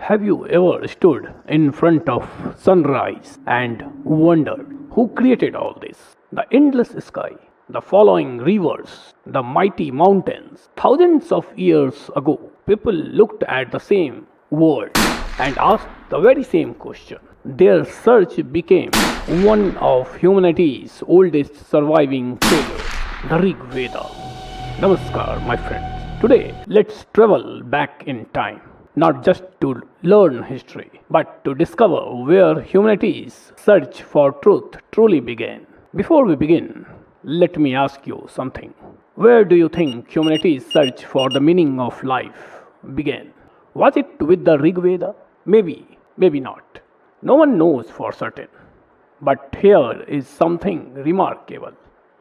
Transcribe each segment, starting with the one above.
Have you ever stood in front of sunrise and wondered who created all this? The endless sky, the flowing rivers, the mighty mountains. Thousands of years ago, people looked at the same world and asked the very same question. Their search became one of humanity's oldest surviving failures, the Rigveda. Namaskar, my friends. Today, let's travel back in time, not just to learn history, but to discover where humanity's search for truth truly began. Before we begin, let me ask you something. Where do you think humanity's search for the meaning of life began? Was it with the Rigveda? Maybe, maybe not. No one knows for certain. But here is something remarkable.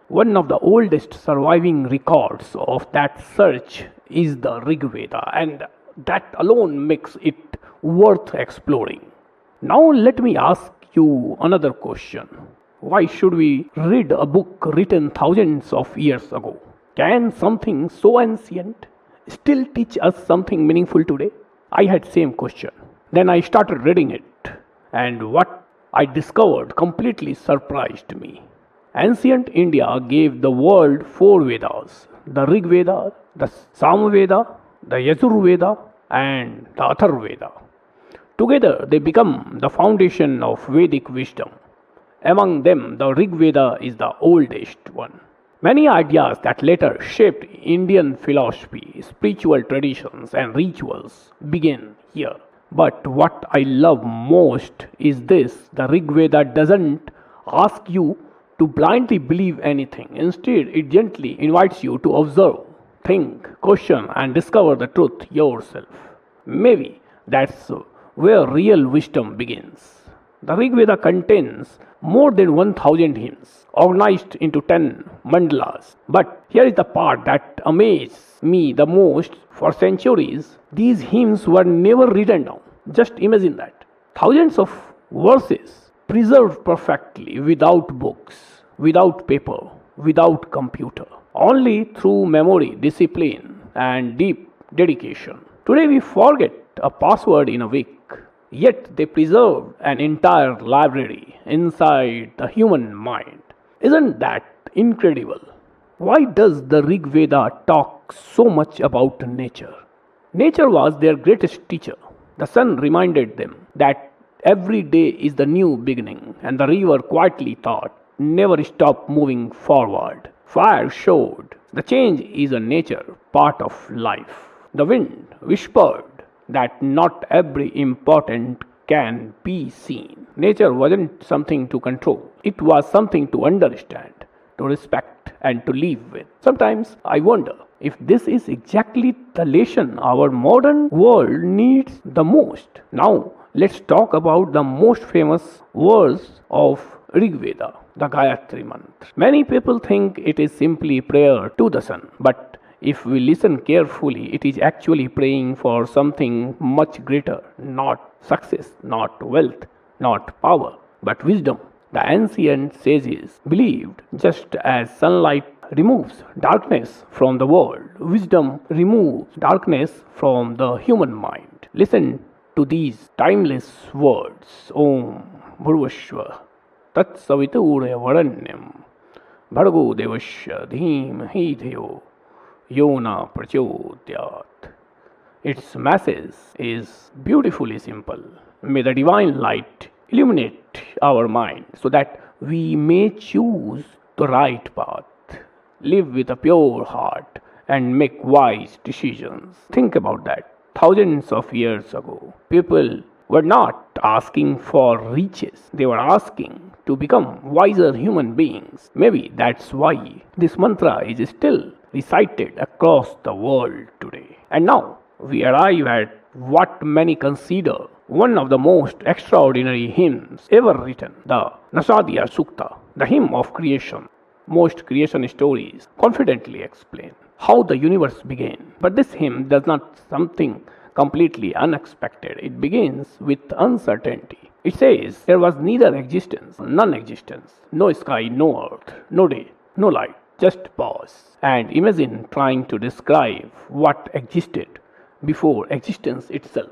One of the oldest surviving records of that search is the Rigveda, and that alone makes it worth exploring. Now, let me ask you another question. Why should we read a book written thousands of years ago? Can something so ancient still teach us something meaningful today? I had same question. Then I started reading it, and what I discovered completely surprised me. Ancient India gave the world four Vedas: the Rig Veda, the Samveda, the Yajurveda, and the Atharvaveda. Together they become the foundation of Vedic wisdom. Among them, the Rig Veda is the oldest one. Many ideas that later shaped Indian philosophy, spiritual traditions, and rituals begin here. But what I love most is this: the Rig Veda doesn't ask you to blindly believe anything. Instead, it gently invites you to observe, think, question, and discover the truth yourself. Maybe that's where real wisdom begins. The Rigveda contains more than 1000 hymns, organized into 10 mandalas. But here is the part that amazes me the most. For centuries, these hymns were never written down. Just imagine that. Thousands of verses preserved perfectly without books, without paper, without computer, only through memory, discipline, and deep dedication. Today we forget a password in a week, yet they preserved an entire library inside the human mind. Isn't that incredible? Why does the Rig Veda talk so much about nature? Nature was their greatest teacher. The sun reminded them that every day is the new beginning, and the river quietly thought, never stop moving forward. Fire showed the change is a nature, part of life. The wind whispered that not every important can be seen. Nature wasn't something to control, it was something to understand, to respect, and to live with. Sometimes I wonder if this is exactly the lesson our modern world needs the most. Now, let's talk about the most famous verse of Rigveda, the Gayatri Mantra. Many people think it is simply prayer to the sun, but if we listen carefully, it is actually praying for something much greater, not success, not wealth, not power, but wisdom. The ancient sages believed just as sunlight removes darkness from the world, wisdom removes darkness from the human mind. Listen to these timeless words. Om Bhurvashva Tat Saviturya Varanyam Bhargo Devasya Dhimahi Dhiyo Yona Prachodyat. Its message is beautifully simple. May the divine light illuminate our mind so that we may choose the right path, live with a pure heart, and make wise decisions. Think about that. Thousands of years ago, people were not asking for riches, they were asking to become wiser human beings. Maybe that's why this mantra is still recited across the world today. And now we arrive at what many consider one of the most extraordinary hymns ever written, the Nasadiya Sukta, the hymn of creation. Most creation stories confidently explain how the universe began. But this hymn does not something completely unexpected. It begins with uncertainty. It says there was neither existence, non-existence, no sky, no earth, no day, no light, just pause. And imagine trying to describe what existed before existence itself.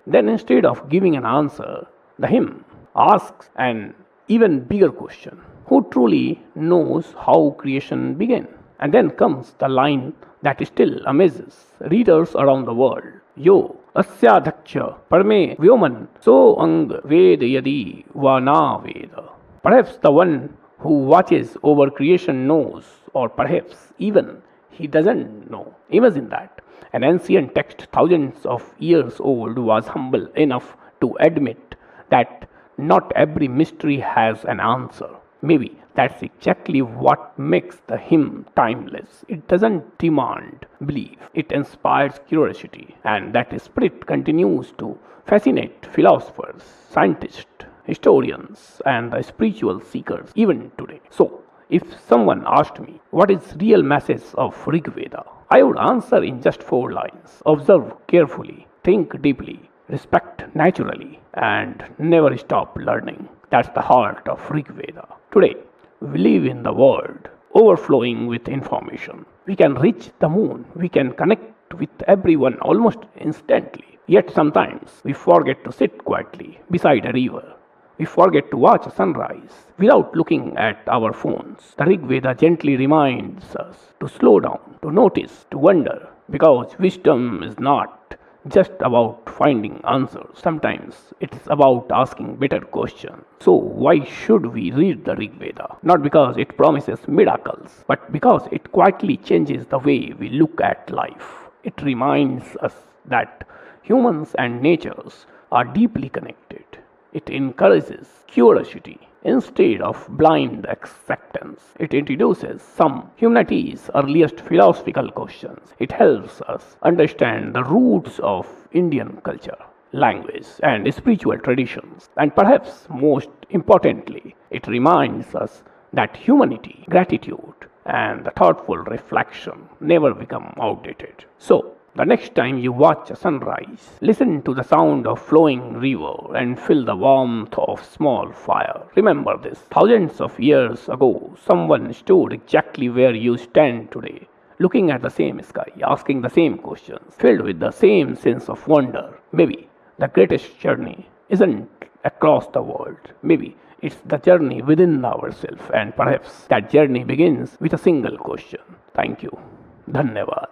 Then instead of giving an answer, the hymn asks an even bigger question: who truly knows how creation began? And then comes the line that still amazes readers around the world. Yo asyadhaksha parme vyoman so ang vedayadi vana veda. Perhaps the one who watches over creation knows, or perhaps even he doesn't know. Imagine that. An ancient text thousands of years old was humble enough to admit that not every mystery has an answer. Maybe that's exactly what makes the hymn timeless. It doesn't demand belief, it inspires curiosity, and that spirit continues to fascinate philosophers, scientists, historians, and the spiritual seekers even today. So, if someone asked me what is real message of Rigveda, I would answer in just 4 lines. Observe carefully, think deeply, respect naturally, and never stop learning. That's the heart of Rigveda. Today, we live in the world overflowing with information. We can reach the moon, we can connect with everyone almost instantly. Yet sometimes we forget to sit quietly beside a river. We forget to watch a sunrise without looking at our phones. The Rigveda gently reminds us to slow down, to notice, to wonder, because wisdom is not just about finding answers. Sometimes it's about asking better questions. So, why should we read the Rigveda? Not because it promises miracles, but because it quietly changes the way we look at life. It reminds us that humans and natures are deeply connected. It encourages curiosity instead of blind acceptance. It introduces some humanity's earliest philosophical questions. It helps us understand the roots of Indian culture, language, and spiritual traditions. And perhaps most importantly, it reminds us that humanity, gratitude, and the thoughtful reflection never become outdated. So, the next time you watch a sunrise, listen to the sound of flowing river and feel the warmth of small fire. Remember this. Thousands of years ago, someone stood exactly where you stand today, looking at the same sky, asking the same questions, filled with the same sense of wonder. Maybe the greatest journey isn't across the world. Maybe it's the journey within ourselves, and perhaps that journey begins with a single question. Thank you. Dhanyavad.